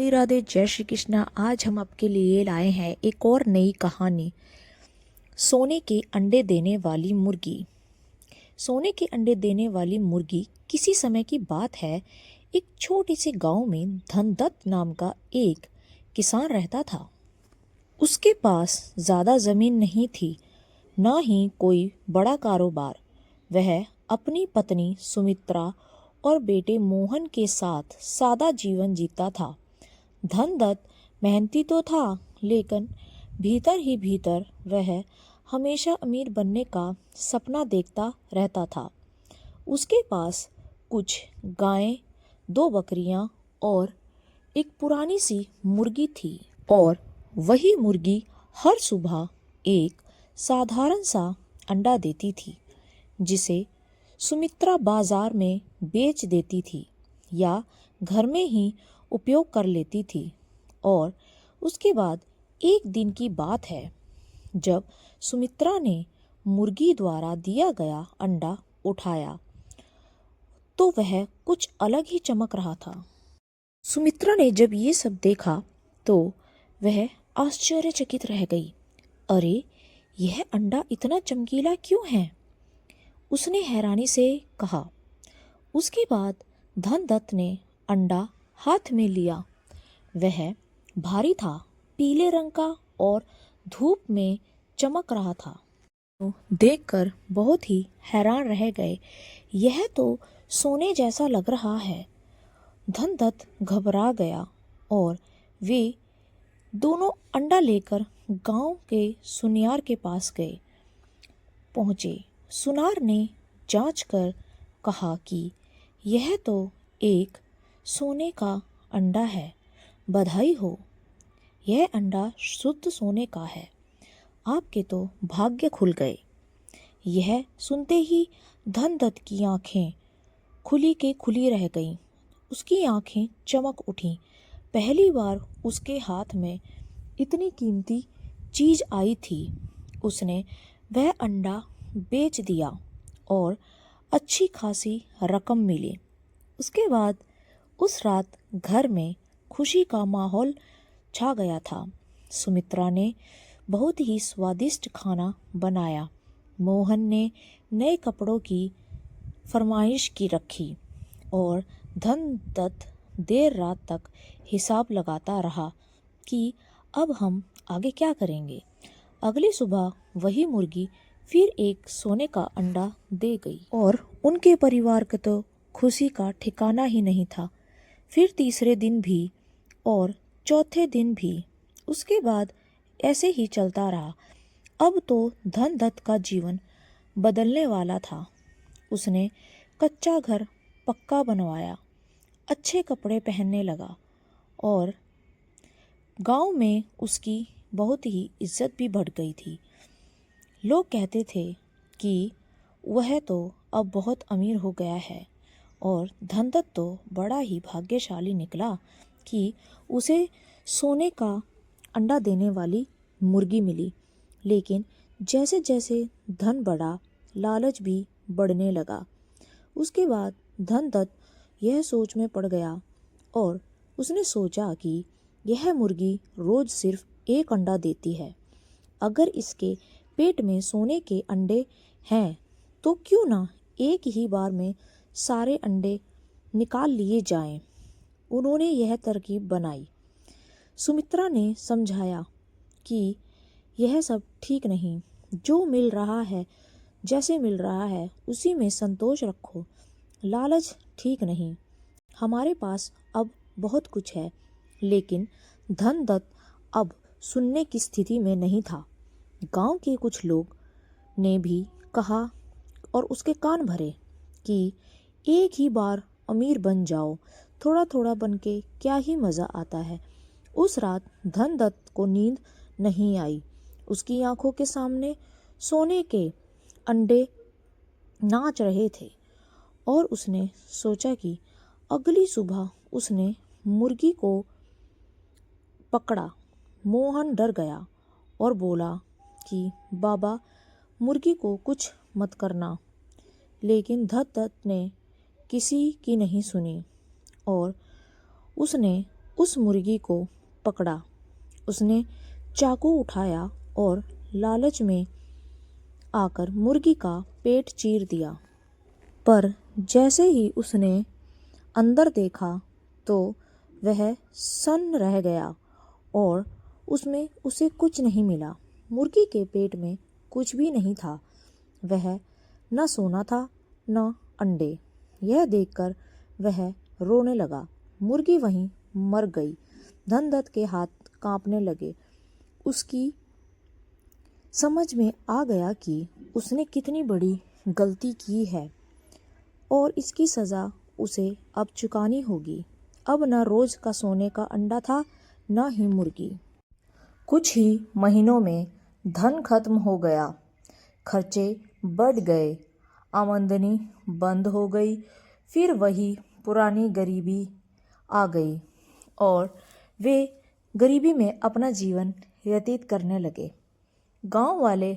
राधे राधे, जय श्री कृष्णा। आज हम आपके लिए लाए हैं एक और नई कहानी, सोने के अंडे देने वाली मुर्गी। सोने के अंडे देने वाली मुर्गी। किसी समय की बात है, एक छोटे से गांव में धनदत्त नाम का एक किसान रहता था। उसके पास ज़्यादा ज़मीन नहीं थी, न ही कोई बड़ा कारोबार। वह अपनी पत्नी सुमित्रा और बेटे मोहन के साथ सादा जीवन जीता था। धनदत्त मेहनती तो था, लेकिन भीतर ही भीतर वह हमेशा अमीर बनने का सपना देखता रहता था। उसके पास कुछ गायें, 2 बकरियां और एक पुरानी सी मुर्गी थी, और वही मुर्गी हर सुबह एक साधारण सा अंडा देती थी, जिसे सुमित्रा बाजार में बेच देती थी या घर में ही उपयोग कर लेती थी। और उसके बाद एक दिन की बात है, जब सुमित्रा ने मुर्गी द्वारा दिया गया अंडा उठाया तो वह कुछ अलग ही चमक रहा था। सुमित्रा ने जब ये सब देखा तो वह आश्चर्यचकित रह गई। अरे, यह अंडा इतना चमकीला क्यों है? उसने हैरानी से कहा। उसके बाद धनदत्त ने अंडा हाथ में लिया। वह भारी था, पीले रंग का, और धूप में चमक रहा था। तो देखकर बहुत ही हैरान रह गए। यह तो सोने जैसा लग रहा है। धनदत्त घबरा गया और वे दोनों अंडा लेकर गांव के सुनियार के पास पहुंचे। सुनार ने जांच कर कहा कि यह तो एक सोने का अंडा है। बधाई हो, यह अंडा शुद्ध सोने का है। आपके तो भाग्य खुल गए। यह सुनते ही धनदत्त की आंखें खुली के खुली रह गईं। उसकी आंखें चमक उठीं। पहली बार उसके हाथ में इतनी कीमती चीज आई थी। उसने वह अंडा बेच दिया और अच्छी खासी रकम मिली। उसके बाद उस रात घर में खुशी का माहौल छा गया था। सुमित्रा ने बहुत ही स्वादिष्ट खाना बनाया। मोहन ने नए कपड़ों की फरमाइश की रखी, और धनदत्त देर रात तक हिसाब लगाता रहा कि अब हम आगे क्या करेंगे। अगली सुबह वही मुर्गी फिर एक सोने का अंडा दे गई, और उनके परिवार को तो खुशी का ठिकाना ही नहीं था। फिर तीसरे दिन भी और चौथे दिन भी। उसके बाद ऐसे ही चलता रहा। अब तो धनदत्त का जीवन बदलने वाला था। उसने कच्चा घर पक्का बनवाया, अच्छे कपड़े पहनने लगा, और गांव में उसकी बहुत ही इज्जत भी बढ़ गई थी। लोग कहते थे कि वह तो अब बहुत अमीर हो गया है, और धनदत्त तो बड़ा ही भाग्यशाली निकला कि उसे सोने का अंडा देने वाली मुर्गी मिली। लेकिन जैसे जैसे धन बढ़ा, लालच भी बढ़ने लगा। उसके बाद धनदत्त यह सोच में पड़ गया, और उसने सोचा कि यह मुर्गी रोज सिर्फ एक अंडा देती है। अगर इसके पेट में सोने के अंडे हैं तो क्यों ना एक ही बार में सारे अंडे निकाल लिए जाएं। उन्होंने यह तरकीब बनाई। सुमित्रा ने समझाया कि यह सब ठीक नहीं। जो मिल रहा है, जैसे मिल रहा है, उसी में संतोष रखो। लालच ठीक नहीं। हमारे पास अब बहुत कुछ है। लेकिन धनदत्त अब सुनने की स्थिति में नहीं था। गांव के कुछ लोग ने भी कहा और उसके कान भरे कि एक ही बार अमीर बन जाओ, थोड़ा थोड़ा बन के क्या ही मज़ा आता है। उस रात धनदत्त को नींद नहीं आई। उसकी आंखों के सामने सोने के अंडे नाच रहे थे, और उसने सोचा कि अगली सुबह उसने मुर्गी को पकड़ा। मोहन डर गया और बोला कि बाबा, मुर्गी को कुछ मत करना। लेकिन धनदत्त ने किसी की नहीं सुनी, और उसने उस मुर्गी को पकड़ा। उसने चाकू उठाया और लालच में आकर मुर्गी का पेट चीर दिया। पर जैसे ही उसने अंदर देखा तो वह सन्न रह गया और उसमें उसे कुछ नहीं मिला। मुर्गी के पेट में कुछ भी नहीं था। वह न सोना था न अंडे। यह देखकर वह रोने लगा। मुर्गी वहीं मर गई। धनदत्त के हाथ कांपने लगे। उसकी समझ में आ गया कि उसने कितनी बड़ी गलती की है और इसकी सज़ा उसे अब चुकानी होगी। अब न रोज का सोने का अंडा था न ही मुर्गी। कुछ ही महीनों में धन खत्म हो गया। खर्चे बढ़ गए। आमदनी बंद हो गई। फिर वही पुरानी गरीबी आ गई और वे गरीबी में अपना जीवन व्यतीत करने लगे। गांव वाले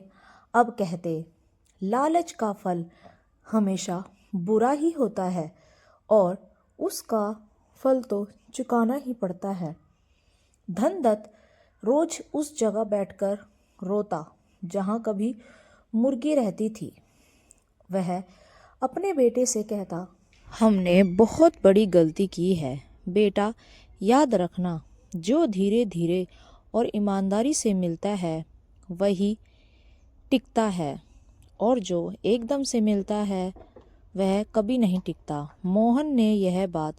अब कहते, लालच का फल हमेशा बुरा ही होता है और उसका फल तो चुकाना ही पड़ता है। धनदत्त रोज उस जगह बैठकर रोता जहाँ कभी मुर्गी रहती थी। वह अपने बेटे से कहता, हमने बहुत बड़ी गलती की है बेटा। याद रखना, जो धीरे धीरे और ईमानदारी से मिलता है वही टिकता है और जो एकदम से मिलता है वह कभी नहीं टिकता। मोहन ने यह बात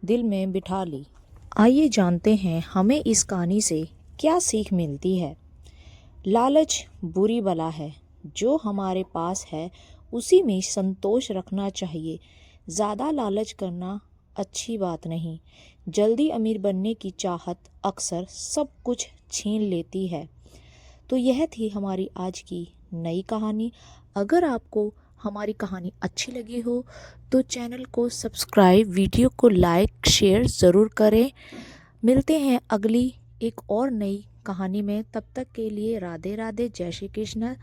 दिल में बिठा ली। आइए जानते हैं हमें इस कहानी से क्या सीख मिलती है। लालच बुरी बला है। जो हमारे पास है उसी में संतोष रखना चाहिए। ज़्यादा लालच करना अच्छी बात नहीं। जल्दी अमीर बनने की चाहत अक्सर सब कुछ छीन लेती है। तो यह थी हमारी आज की नई कहानी। अगर आपको हमारी कहानी अच्छी लगी हो तो चैनल को सब्सक्राइब, वीडियो को लाइक शेयर ज़रूर करें। मिलते हैं अगली एक और नई कहानी में। तब तक के लिए राधे राधे, जय श्री कृष्ण।